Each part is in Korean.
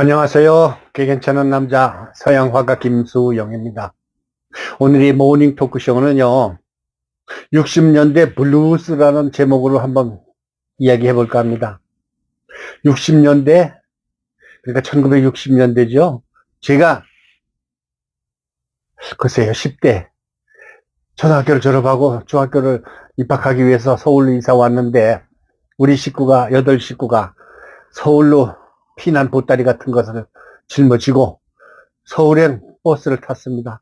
안녕하세요. 꽤 괜찮은 남자 서양화가 김수영입니다. 오늘의 모닝 토크쇼는요, 60년대 블루스라는 제목으로 한번 이야기해 볼까 합니다. 60년대, 그러니까 1960년대죠. 제가 글쎄요, 10대 초등학교를 졸업하고 중학교를 입학하기 위해서 서울로 이사 왔는데, 우리 식구가, 8식구가 서울로 피난 보따리 같은 것을 짊어지고 서울행 버스를 탔습니다.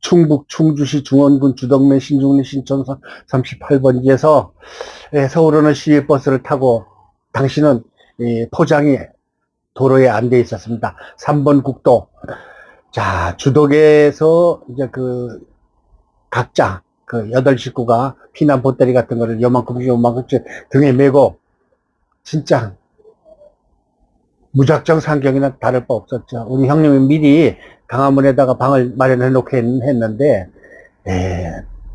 충북 충주시 중원군 주덕면 신중리 신촌선 38번지에서 서울 오는 시외버스를 타고, 당시는 포장이 도로에 안 돼 있었습니다. 3번 국도. 자, 주덕에서 이제 각자 8식구가 피난 보따리 같은 거를 요만큼씩 등에 메고, 진짜 무작정 상경이나 다를 바 없었죠. 우리 형님이 미리 강화문에다가 방을 마련해 놓고 했는데,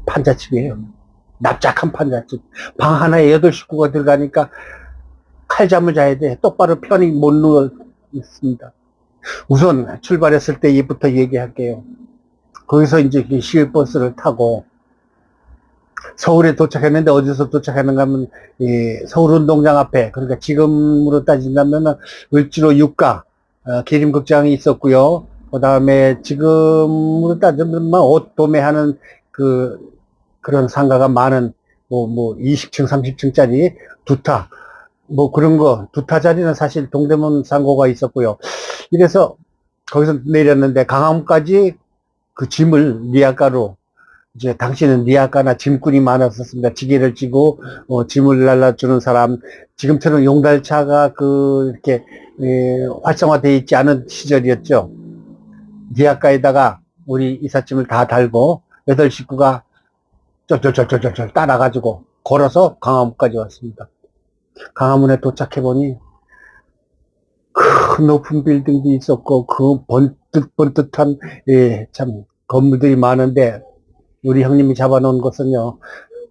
판잣집이에요. 납작한 판잣집. 방 하나에 8식구가 들어가니까 칼잠을 자야 돼. 똑바로 편히 못 누워 있습니다. 우선 출발했을 때부터 얘기할게요. 거기서 이제 시외버스를 타고 서울에 도착했는데, 어디서 도착했는가 하면 서울운동장 앞에, 그러니까 지금으로 따진다면 을지로 육가 기림극장이 있었고요. 그 다음에 지금으로 따지면 옷 도매하는 그런 상가가 많은 20층 30층짜리 두타, 그런 거, 두타짜리는 사실 동대문 상고가 있었고요. 이래서 거기서 내렸는데, 강화문까지 그 짐을 리아카로, 이제 당시는 리아카나 짐꾼이 많았었습니다. 지게를 찌고 짐을 날라주는 사람, 지금처럼 용달차가 이렇게 활성화되어 있지 않은 시절이었죠. 리아카에다가 우리 이삿짐을 다 달고 8식구가 쫄쫄쫄쫄쫄 따라가지고 걸어서 강화문까지 왔습니다. 강화문에 도착해보니 큰 높은 빌딩도 있었고, 번뜩번뜩한 참 건물들이 많은데, 우리 형님이 잡아놓은 것은요,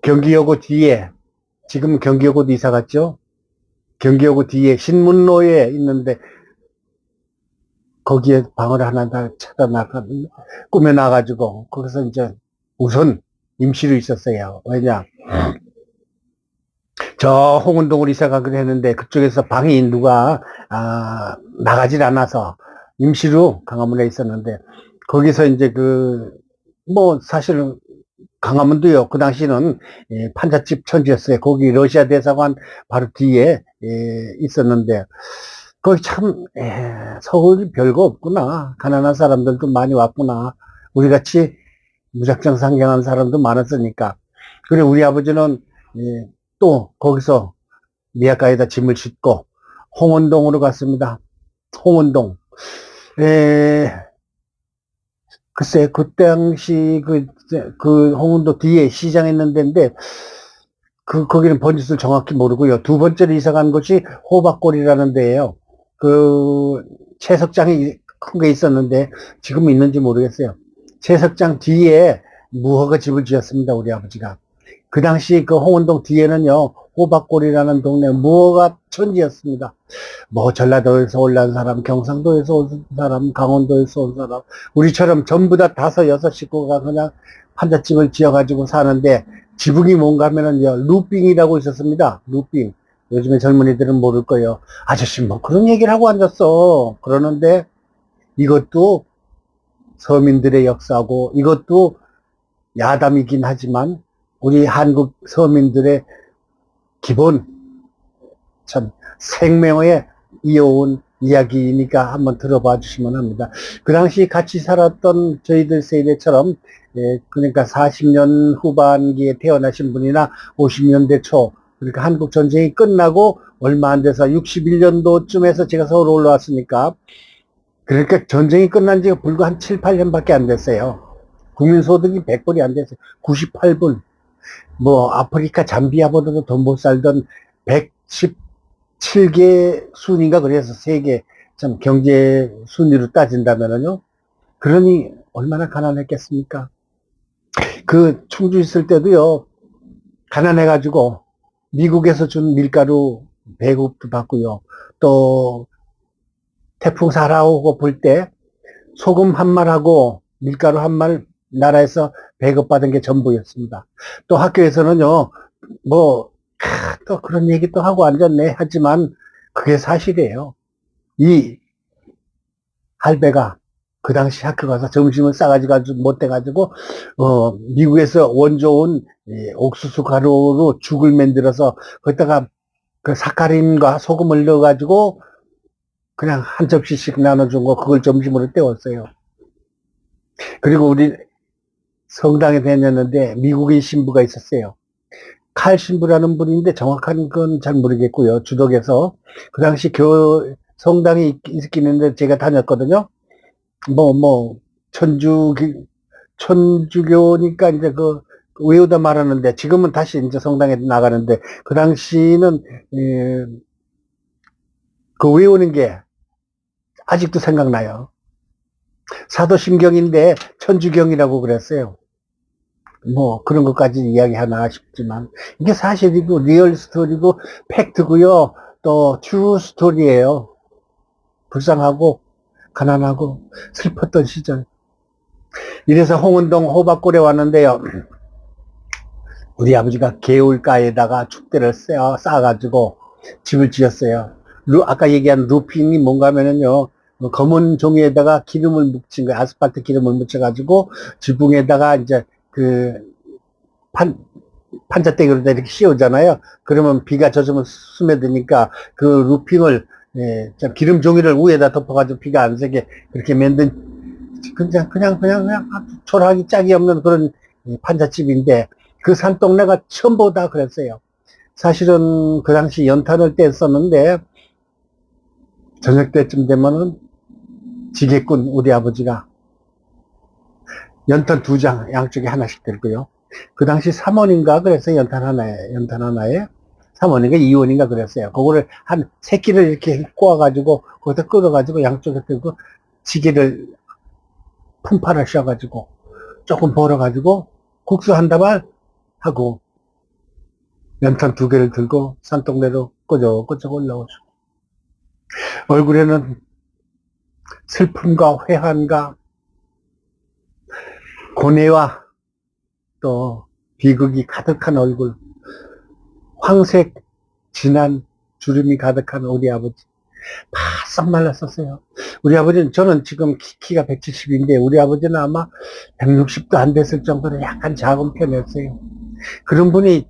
경기여고 뒤에, 지금 경기여고도 이사 갔죠? 경기여고 뒤에 신문로에 있는데, 거기에 방을 하나 다 꾸며놔가지고, 거기서 이제 우선 임시로 있었어요. 왜냐? 저 홍은동으로 이사 가기로 했는데, 그쪽에서 방이 누가, 나가질 않아서 임시로 강화문에 있었는데, 거기서 이제 사실은 강화문도요, 그 당시는 판잣집 천지였어요. 거기 러시아 대사관 바로 뒤에 있었는데, 거기 참 서울이 별거 없구나. 가난한 사람들도 많이 왔구나. 우리같이 무작정 상경한 사람도 많았으니까. 그리고 우리 아버지는 또 거기서 리아카에다 짐을 싣고 홍원동으로 갔습니다. 홍원동. 글쎄, 그 당시 홍은도 뒤에 시장 있는 데인데, 거기는 번지수를 정확히 모르고요. 두 번째로 이사 간 곳이 호박골이라는 데예요. 채석장이 큰 게 있었는데, 지금 있는지 모르겠어요. 채석장 뒤에 무허가 집을 지었습니다, 우리 아버지가. 그 당시 홍은동 뒤에는요, 호박골이라는 동네 무허가 천지였습니다. 전라도에서 올라온 사람, 경상도에서 온 사람, 강원도에서 온 사람, 우리처럼 전부 다 5, 6식구가 그냥 판잣집을 지어가지고 사는데, 지붕이 뭔가 하면은요, 루빙이라고 있었습니다. 루빙. 요즘에 젊은이들은 모를 거예요. 아저씨 그런 얘기를 하고 앉았어. 그러는데 이것도 서민들의 역사고, 이것도 야담이긴 하지만 우리 한국 서민들의 기본 참 생명에 이어온 이야기니까 한번 들어봐 주시면 합니다. 그 당시 같이 살았던 저희들 세대처럼, 그러니까 40년 후반기에 태어나신 분이나 50년대 초, 그러니까 한국 전쟁이 끝나고 얼마 안 돼서 61년도쯤에서 제가 서울 올라왔으니까, 그러니까 전쟁이 끝난 지가 불과 한 7, 8년밖에 안 됐어요. 국민소득이 100불이 안 됐어요. 98불. 아프리카 잠비아보다도 더 못 살던 117개 순위가, 그래서 세계 참 경제 순위로 따진다면요. 그러니 얼마나 가난했겠습니까? 충주 있을 때도요, 가난해가지고 미국에서 준 밀가루 배급도 받고요. 또 태풍 살아오고 볼 때 소금 한 말하고 밀가루 한 말 나라에서 배급받은 게 전부였습니다. 또 학교에서는요, 뭐, 또 그런 얘기 또 하고 앉았네. 하지만 그게 사실이에요. 이 할배가 그 당시 학교 가서 점심을 싸가지고 못돼가지고, 미국에서 원조 온 옥수수 가루로 죽을 만들어서 거기다가 그 사카린과 소금을 넣어가지고 그냥 한 접시씩 나눠준 거 그걸 점심으로 때웠어요. 그리고 우리 성당에 다녔는데 미국인 신부가 있었어요. 칼 신부라는 분인데 정확한 건 잘 모르겠고요. 주덕에서 그 당시 성당이 있긴 했는데 제가 다녔거든요. 천주 천주교니까 이제 외우다 말하는데 지금은 다시 이제 성당에 나가는데 그 당시는 그 외우는 게 아직도 생각나요. 사도신경인데 천주경이라고 그랬어요. 그런 것까지 이야기하나 싶지만 이게 사실이고 리얼 스토리고 팩트고요. 또 트루 스토리예요. 불쌍하고 가난하고 슬펐던 시절. 이래서 홍은동 호박골에 왔는데요. 우리 아버지가 개울가에다가 축대를 쌓아가지고 집을 지었어요. 아까 얘기한 루핑이 뭔가 하면은요, 검은 종이에다가 기름을 묻힌 거예요. 아스팔트 기름을 묻혀가지고 지붕에다가 이제 판자떼기로 이렇게 씌우잖아요. 그러면 비가 젖으면 스며드니까 그 루핑을, 기름 종이를 위에다 덮어가지고 비가 안 새게 그렇게 만든 그냥 초라하기 짝이 없는 그런 판잣집인데 그 산동네가 전부 다 그랬어요. 사실은 그 당시 연탄을 뗐었는데 저녁 때쯤 되면은 지게꾼 우리 아버지가 연탄 2장 양쪽에 하나씩 들고요. 그 당시 3원인가 그래서 연탄 하나에 3원인가 2원인가 그랬어요. 그거를 한 3끼를 이렇게 꼬아가지고 거기다 끓여가지고 양쪽에 들고 지게를 품팔을 씌워가지고 조금 벌어가지고 국수 한 다발 하고 연탄 2개를 들고 산동네로 꼬적꼬적 올라오죠. 얼굴에는 슬픔과 회한과 고뇌와 또 비극이 가득한 얼굴, 황색 진한 주름이 가득한 우리 아버지. 바싹 말랐었어요. 우리 아버지는, 저는 지금 키가 170인데 우리 아버지는 아마 160도 안 됐을 정도로 약간 작은 편이었어요. 그런 분이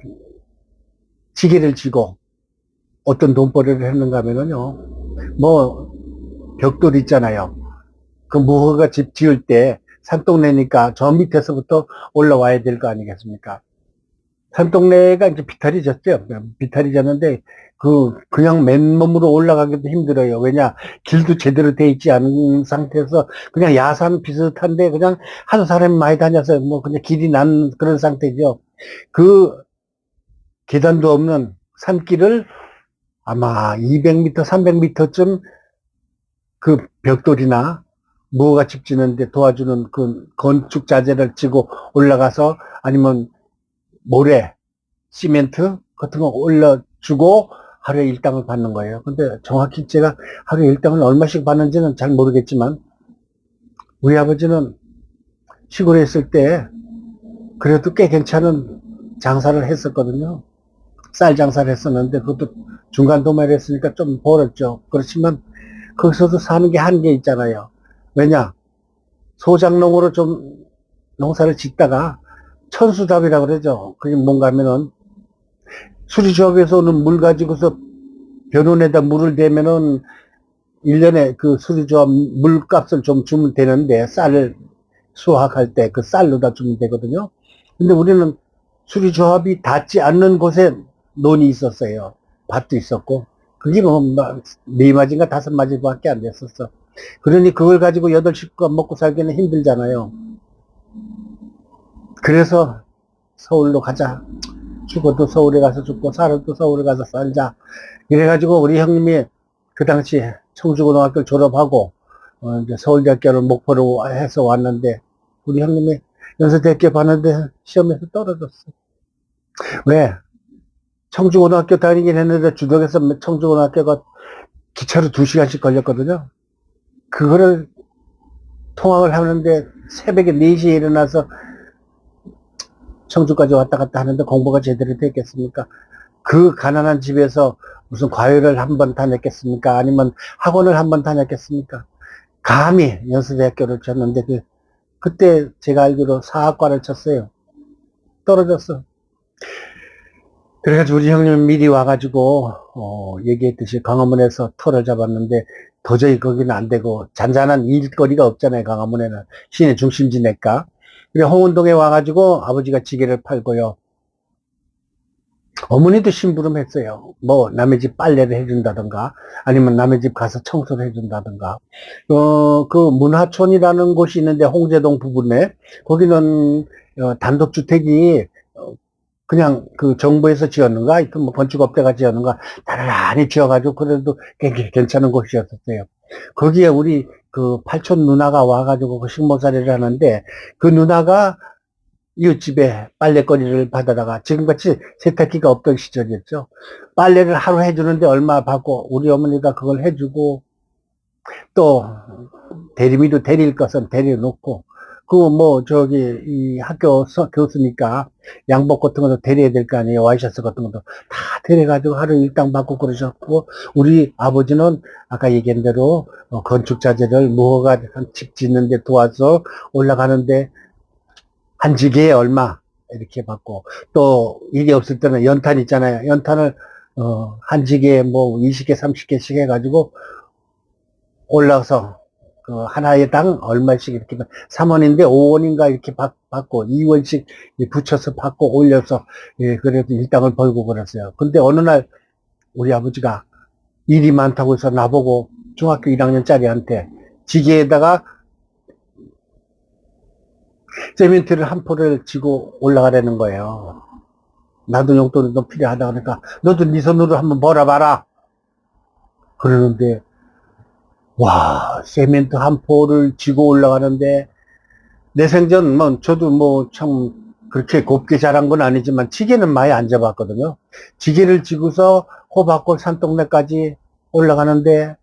지게를 지고 어떤 돈벌이를 했는가 하면은요, 벽돌 있잖아요. 그 무허가 집 지을 때 산동네니까 저 밑에서부터 올라와야 될 거 아니겠습니까? 산동네가 이제 비탈이 졌죠. 비탈이 졌는데, 그냥 맨몸으로 올라가기도 힘들어요. 왜냐, 길도 제대로 돼 있지 않은 상태에서 그냥 야산 비슷한데 그냥 하도 사람이 많이 다녀서 그냥 길이 난 그런 상태죠. 그 계단도 없는 산길을 아마 200m, 300m쯤 그 벽돌이나 무허가 집 짓는데 도와주는 그 건축 자재를 지고 올라가서 아니면 모래, 시멘트 같은 거 올려주고 하루에 일당을 받는 거예요. 근데 정확히 제가 하루에 일당을 얼마씩 받는지는 잘 모르겠지만 우리 아버지는 시골에 있을 때 그래도 꽤 괜찮은 장사를 했었거든요. 쌀 장사를 했었는데 그것도 중간 도매를 했으니까 좀 벌었죠. 그렇지만 거기서도 사는 게 한계 있잖아요. 왜냐? 소작농으로 좀 농사를 짓다가 천수답이라고 그러죠. 그게 뭔가 하면은 수리조합에서 오는 물 가지고서 변온에다 물을 대면은 1년에 그 수리조합 물값을 좀 주면 되는데 쌀을 수확할 때 그 쌀로다 주면 되거든요. 근데 우리는 수리조합이 닿지 않는 곳에 논이 있었어요. 밭도 있었고 그게 4마지인가 5마지밖에 안 됐었어. 그러니 그걸 가지고 8식구가 먹고 살기는 힘들잖아요. 그래서 서울로 가자. 죽어도 서울에 가서 죽고 살아도 서울에 가서 살자. 이래가지고 우리 형님이 그 당시 청주고등학교 졸업하고 이제 서울대학교를 목표로 해서 왔는데 우리 형님이 연세대학교 봤는데 시험에서 떨어졌어. 왜? 청주고등학교 다니긴 했는데 주덕에서 청주고등학교가 기차로 2시간씩 걸렸거든요. 그거를 통학을 하는데 새벽에 4시에 일어나서 청주까지 왔다 갔다 하는데 공부가 제대로 됐겠습니까? 그 가난한 집에서 무슨 과외를 한 번 다녔겠습니까? 아니면 학원을 한 번 다녔겠습니까? 감히 연세대학교를 쳤는데 그때 제가 알기로 사학과를 쳤어요. 떨어졌어. 그래가지고 우리 형님 미리 와가지고 얘기했듯이 광화문에서 터를 잡았는데 도저히 거기는 안 되고 잔잔한 일거리가 없잖아요. 광화문에는 시내 중심지니까. 그래 홍은동에 와가지고 아버지가 지게를 팔고요. 어머니도 심부름했어요. 뭐 남의 집 빨래를 해준다든가 아니면 남의 집 가서 청소를 해준다든가. 그 문화촌이라는 곳이 있는데 홍제동 부근에 거기는 단독주택이 그냥 그 정부에서 지었는가, 하여튼 뭐 건축업체가 지었는가, 나란히 지어가지고 그래도 괜찮은 곳이었었어요. 거기에 우리 그 팔촌 누나가 와가지고 그 식모살이를 하는데 그 누나가 이웃집에 빨래거리를 받아다가 지금같이 세탁기가 없던 시절이었죠. 빨래를 하루 해주는데 얼마 받고 우리 어머니가 그걸 해주고 또 대리미도 데릴 것은 데려놓고 그 뭐 저기 이 학교 교수니까 양복 같은 것도 데려야 될 거 아니에요. 와이셔츠 같은 것도 다 데려가지고 하루 일당 받고 그러셨고 우리 아버지는 아까 얘기한 대로 건축 자재를 무허가 한 집 짓는데 도와서 올라가는데 한 지게에 얼마 이렇게 받고 또 이게 없을 때는 연탄 있잖아요. 연탄을 한 지게에 뭐 20개 30개씩 해가지고 올라서 그 하나에당 얼마씩 이렇게 3원인데 5원인가 이렇게 받고 2원씩 붙여서 받고 올려서 예 그래도 일당을 벌고 그랬어요. 근데 어느 날 우리 아버지가 일이 많다고 해서 나보고 중학교 1학년짜리한테 지게에다가 세멘트를 한 포를 지고 올라가라는 거예요. 나도 용돈이 좀 필요하다 그러니까 너도 네 손으로 한번 벌어봐라 그러는데 와 세멘트 한 포를 지고 올라가는데 내 생전 뭐 저도 뭐 참 그렇게 곱게 자란 건 아니지만 지게는 많이 안 잡았거든요. 지게를 지고서 호박골 산동네까지 올라가는데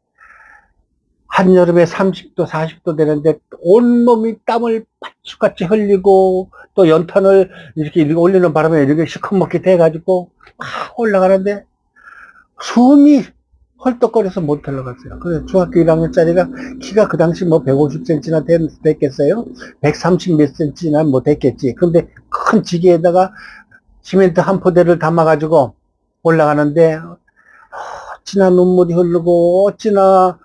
한여름에 30도 40도 되는데 온몸이 땀을 바짝같이 흘리고 또 연탄을 이렇게 올리는 바람에 이렇게 시커멓게 돼가지고 막 올라가는데 숨이 헐떡거려서 못 올라갔어요. 그래서 중학교 1학년짜리가 키가 그 당시 뭐 150cm나 됐겠어요? 130 몇 cm나 뭐 됐겠지. 근데 큰 지게에다가 시멘트 한 포대를 담아가지고 올라가는데 어찌나 눈물이 흐르고 어찌나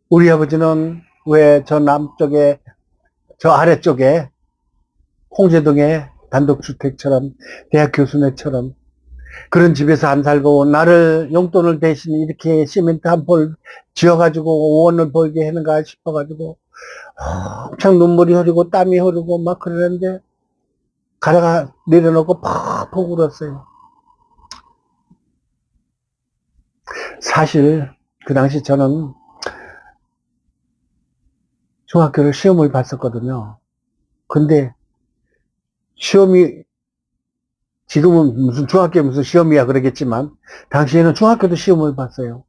우리 아버지는 왜 저 남쪽에 저 아래쪽에 홍제동에 단독주택처럼 대학 교수네처럼 그런 집에서 안 살고 나를 용돈을 대신 이렇게 시멘트 한 폴 지어가지고 5원을 벌게 하는가 싶어가지고 엄청 눈물이 흐르고 땀이 흐르고 막 그러는데 가다가 내려놓고 팍팍 울었어요. 사실 그 당시 저는 중학교를 시험을 봤었거든요. 근데 시험이 지금은 무슨 중학교에 무슨 시험이야 그러겠지만 당시에는 중학교도 시험을 봤어요.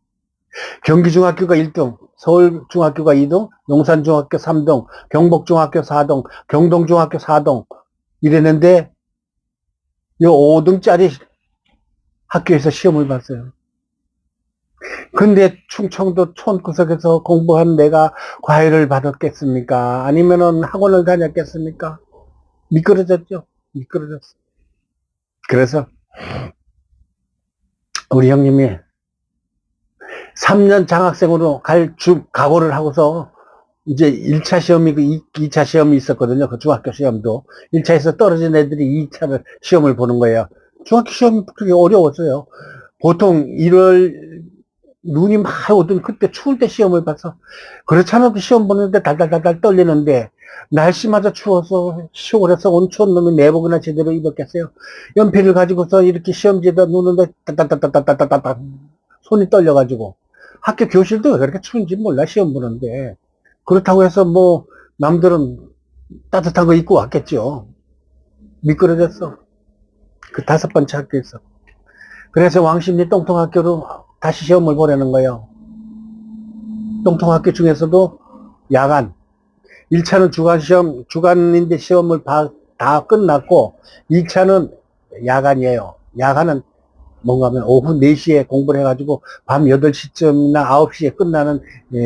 경기중학교가 1등, 서울중학교가 2등, 용산중학교 3등, 경복중학교 4등, 경동중학교 4등 이랬는데 이 5등짜리 학교에서 시험을 봤어요. 근데 충청도 촌구석에서 공부한 내가 과외를 받았겠습니까? 아니면은 학원을 다녔겠습니까? 미끄러졌죠. 미끄러졌어. 그래서 우리 형님이 3년 장학생으로 각오를 하고서 이제 1차 시험이 2차 시험이 있었거든요. 그 중학교 시험도. 1차에서 떨어진 애들이 2차를 시험을 보는 거예요. 중학교 시험이 그렇게 어려웠어요. 보통 1월 눈이 막 오던 그때 추울 때 시험을 봐서 그렇잖아도 시험 보는데 달달달달 떨리는데 날씨마저 추워서 시골에서 온 촌놈이 내복이나 제대로 입었겠어요. 연필을 가지고서 이렇게 시험지에다 놓는데 따따따따따따따따 손이 떨려가지고 학교 교실도 왜 그렇게 추운지 몰라 시험 보는데 그렇다고 해서 뭐 남들은 따뜻한 거 입고 왔겠죠. 미끄러졌어. 그 5번째 학교에서. 그래서 왕십리 똥통학교로 다시 시험을 보려는 거예요. 똥통학교 중에서도 야간, 1차는 주간인데 시험을 다 끝났고, 2차는 야간이에요. 야간은 뭔가 하면 오후 4시에 공부를 해가지고 밤 8시쯤이나 9시에 끝나는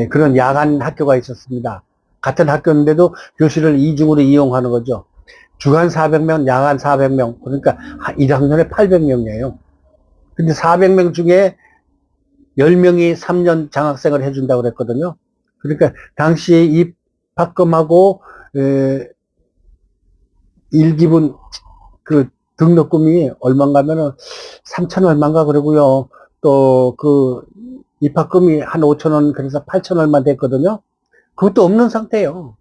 그런 야간 학교가 있었습니다. 같은 학교인데도 교실을 이중으로 이용하는 거죠. 주간 400명, 야간 400명. 그러니까 1학년에 800명이에요. 근데 400명 중에 10명이 3년 장학생을 해준다고 그랬거든요. 그러니까 당시 입학금하고 1기분 그 등록금이 얼마인가면은 3천 얼마인가 그러고요. 또 그 입학금이 한 5천 원 그래서 8천 얼마 됐거든요. 그것도 없는 상태예요.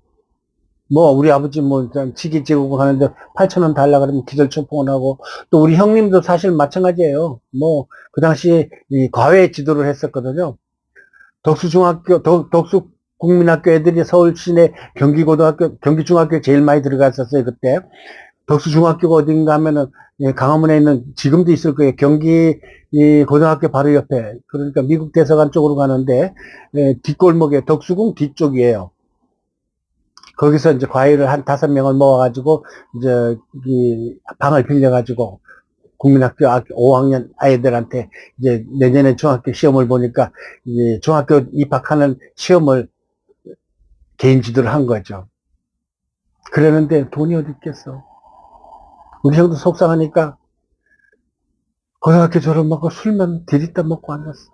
뭐 우리 아버지 뭐 지기 제국 하는데 8천 원 달라 그러면 기절초풍을 하고, 또 우리 형님도 사실 마찬가지예요. 뭐 그 당시 이 과외 지도를 했었거든요. 덕수중학교, 덕수국민학교 애들이 서울 시내 경기고등학교, 경기중학교에 제일 많이 들어갔었어요, 그때. 덕수중학교가 어딘가 하면은, 강화문에 있는, 지금도 있을 거예요. 경기, 고등학교 바로 옆에. 그러니까 미국 대사관 쪽으로 가는데, 뒷골목에, 덕수궁 뒤쪽이에요. 거기서 이제 과외를 한 5명을 모아가지고, 이제, 방을 빌려가지고, 국민학교 5학년 아이들한테 이제 내년에 중학교 시험을 보니까 이제 중학교 입학하는 시험을 개인 지도를 한 거죠. 그러는데 돈이 어디 있겠어. 우리 형도 속상하니까 고등학교 졸업하고 술만 들이다 먹고 앉았어.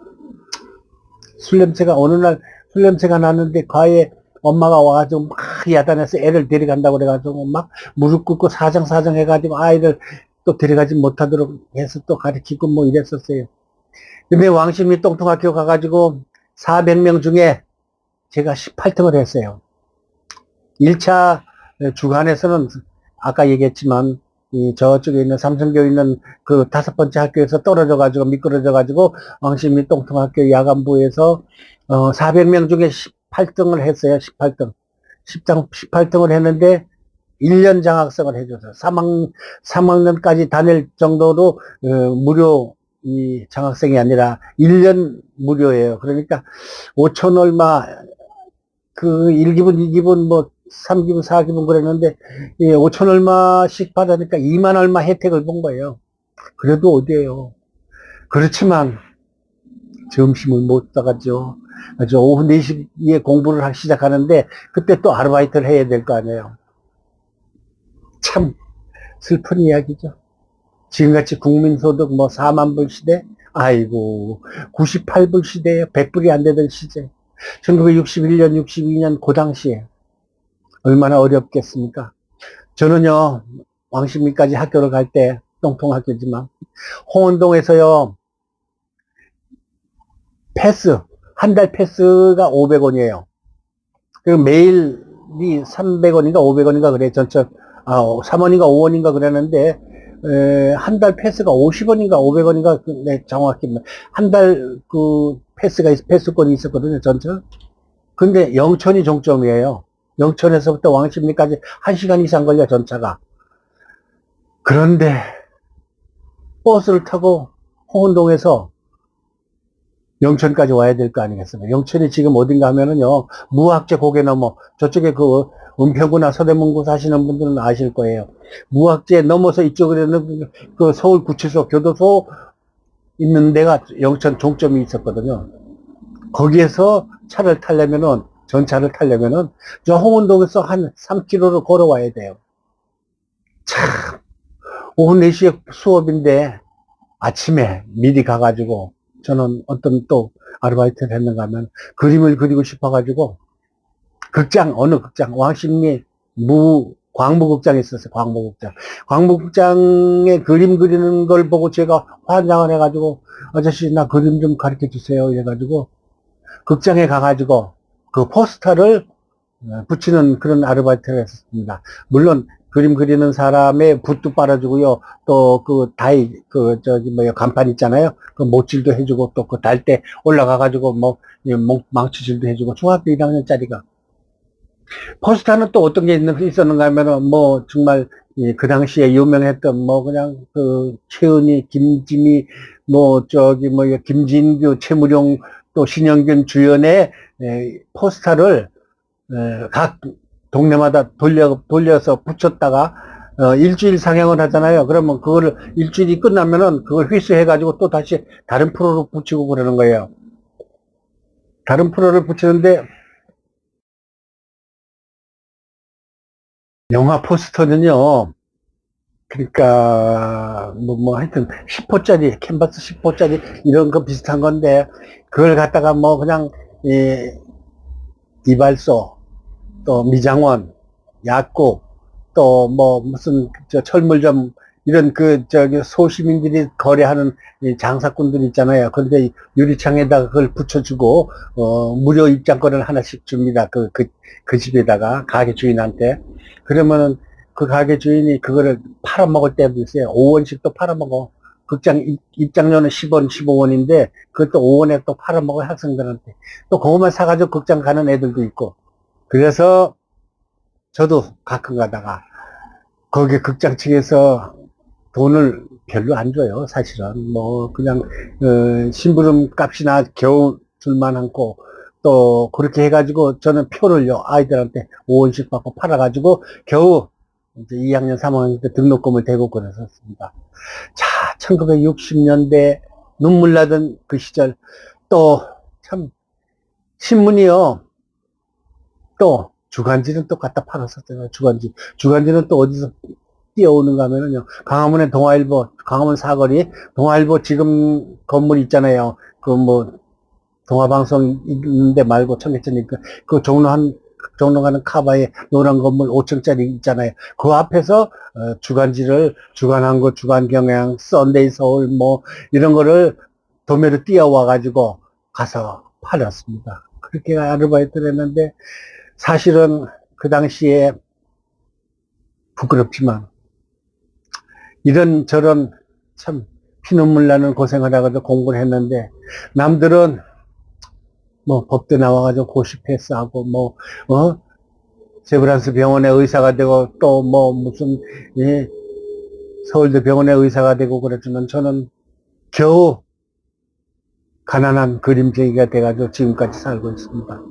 술 냄새가 어느 날 술 냄새가 나는데 과외 엄마가 와가지고 막 야단해서 애를 데려간다고 그래가지고 막 무릎 꿇고 사정 해가지고 아이를 또 데려가지 못하도록 해서 또 가르치고 뭐 이랬었어요. 근데 왕십리 똥통학교 가가지고 400명 중에 제가 18등을 했어요. 1차 주간에서는 아까 얘기했지만 저쪽에 있는 삼성교에 있는 그 5번째 학교에서 떨어져가지고 미끄러져가지고 왕십리 똥통학교 야간부에서 400명 중에 18등을 했어요. 18등. 18등을 했는데 1년 장학생을 해줘서 3학년까지 다닐 정도로 무료 이 장학생이 아니라 1년 무료예요. 그러니까 5천 얼마 그 1기분, 2기분 뭐 3기분, 4기분 그랬는데 5천 얼마씩 받으니까 2만 얼마 혜택을 본 거예요. 그래도 어디에요. 그렇지만 점심을 못 사가죠. 그래서 오후 4시에 공부를 시작하는데 그때 또 아르바이트를 해야 될 거 아니에요. 참 슬픈 이야기죠. 지금같이 국민소득 뭐 4만 불 시대, 아이고 98불 시대에 100불이 안 되던 시제. 1961년, 62년 그 당시에 얼마나 어렵겠습니까? 저는요 왕십리까지 학교를 갈 때 똥통학교지만 홍원동에서요 패스 한 달 패스가 500원이에요. 그리고 매일이 300원인가 500원인가 그래. 전체 3원인가 5원인가 그랬는데 한 달 패스가 50원인가 500원인가 네, 정확히 한 달 그 패스권이 있었거든요. 전체. 근데 영천이 종점이에요. 영천에서부터 왕십리까지 1시간 이상 걸려 전차가. 그런데 버스를 타고 홍은동에서 영천까지 와야 될 거 아니겠습니까? 영천이 지금 어딘가 하면은요, 무학재 고개 넘어, 저쪽에 그 은평구나 서대문구 사시는 분들은 아실 거예요. 무학재 넘어서 이쪽으로는 그 서울구치소, 교도소 있는 데가 영천 종점이 있었거든요. 거기에서 차를 타려면은, 전차를 타려면은, 저 홍은동에서 한 3km를 걸어와야 돼요. 참, 오후 4시에 수업인데, 아침에 미리 가가지고, 저는 어떤 또 아르바이트를 했는가 하면 그림을 그리고 싶어가지고 극장, 어느 극장, 왕십리 광무극장에 있었어요. 광무극장에 그림 그리는 걸 보고 제가 환장을 해가지고 아저씨 나 그림 좀 가르쳐 주세요. 이래가지고 극장에 가가지고 그 포스터를 붙이는 그런 아르바이트를 했었습니다. 물론 그림 그리는 사람의 붓도 빨아주고요. 또 그 간판 있잖아요. 그 못질도 해주고 또 그 달 때 올라가가지고 뭐 망치질도 해주고 중학교 1학년짜리가. 포스터는 또 어떤 게 있었는가 하면은 뭐 정말 그 당시에 유명했던 뭐 그냥 그 최은희, 김지미, 뭐 김진규, 최무룡 또 신영균 주연의 포스터를 각 동네마다 돌려서 붙였다가 일주일 상영을 하잖아요. 그러면 그거를 일주일이 끝나면은 그걸 휘수해가지고 또 다시 다른 프로를 붙이고 그러는 거예요. 다른 프로를 붙이는데 영화 포스터는요. 그러니까 하여튼 10호짜리 캔버스 10호짜리 이런 거 비슷한 건데 그걸 갖다가 뭐 그냥 이발소 또 미장원 약국 또 뭐 무슨 저 철물점 이런 소시민들이 거래하는 이 장사꾼들 있잖아요. 그런데 유리창에다가 그걸 붙여주고 무료 입장권을 하나씩 줍니다. 그 집에다가 가게 주인한테. 그러면은 그 가게 주인이 그거를 팔아먹을 때도 있어요. 5원씩 또 팔아먹어. 극장 입장료는 10원, 15원인데 그것도 5원에 또 팔아먹어 학생들한테. 또 그것만 사가지고 극장 가는 애들도 있고. 그래서 저도 가끔 가다가 거기 극장 측에서 돈을 별로 안 줘요. 사실은 뭐 그냥 심부름 값이나 겨우 줄만 않고 또 그렇게 해가지고 저는 표를요 아이들한테 5원씩 받고 팔아가지고 겨우 이제 2학년 3학년 때 등록금을 대고 그랬었습니다. 자, 1960년대 눈물 나던 그 시절 또 참 신문이요 또 주간지는 또 갖다 팔았었잖아요. 주간지는 또 어디서 뛰어오는가 하면은요. 강화문에 동아일보, 강화문 사거리, 동아일보 지금 건물 있잖아요. 동아방송 있는데 말고 청계천이니까 그 종로 가는 카바에 노란 건물 5층짜리 있잖아요. 그 앞에서 주간한국, 주간경향, 썬데이 서울 뭐 이런 거를 도매로 뛰어와 가지고 가서 팔았습니다. 그렇게 아르바이트를 했는데 사실은 그 당시에 부끄럽지만 이런저런 참 피눈물 나는 고생을 하고도 공부를 했는데 남들은 뭐 법대 나와가지고 고시 패스하고 세브란스 병원의 의사가 되고 또 무슨 서울대 병원의 의사가 되고 그랬지만 저는 겨우 가난한 그림쟁이가 돼가지고 지금까지 살고 있습니다.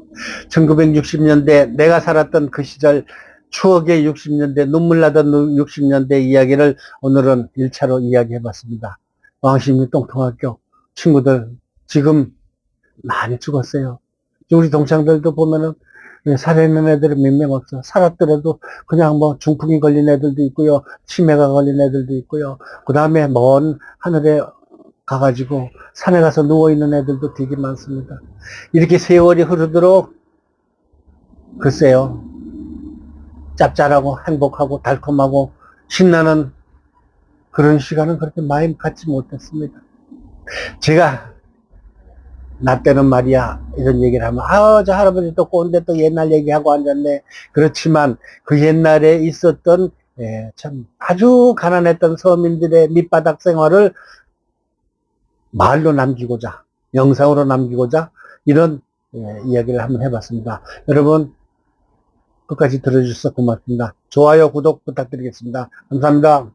1960년대 내가 살았던 그 시절 추억의 60년대 눈물 나던 60년대 이야기를 오늘은 1차로 이야기해봤습니다. 왕십리 똥통학교 친구들 지금 많이 죽었어요. 우리 동창들도 보면은 살아있는 애들은 몇 명 없어. 살았더라도 그냥 중풍이 걸린 애들도 있고요. 치매가 걸린 애들도 있고요. 그 다음에 먼 하늘에 가가지고 산에 가서 누워있는 애들도 되게 많습니다. 이렇게 세월이 흐르도록 글쎄요. 짭짤하고 행복하고 달콤하고 신나는 그런 시간은 그렇게 많이 갖지 못했습니다. 제가 나 때는 말이야 이런 얘기를 하면 저 할아버지 또 꼰대 또 옛날 얘기하고 앉았네. 그렇지만 그 옛날에 있었던 참 아주 가난했던 서민들의 밑바닥 생활을 말로 남기고자 영상으로 남기고자 이런 이야기를 한번 해봤습니다. 여러분 끝까지 들어주셔서 고맙습니다. 좋아요 구독 부탁드리겠습니다. 감사합니다.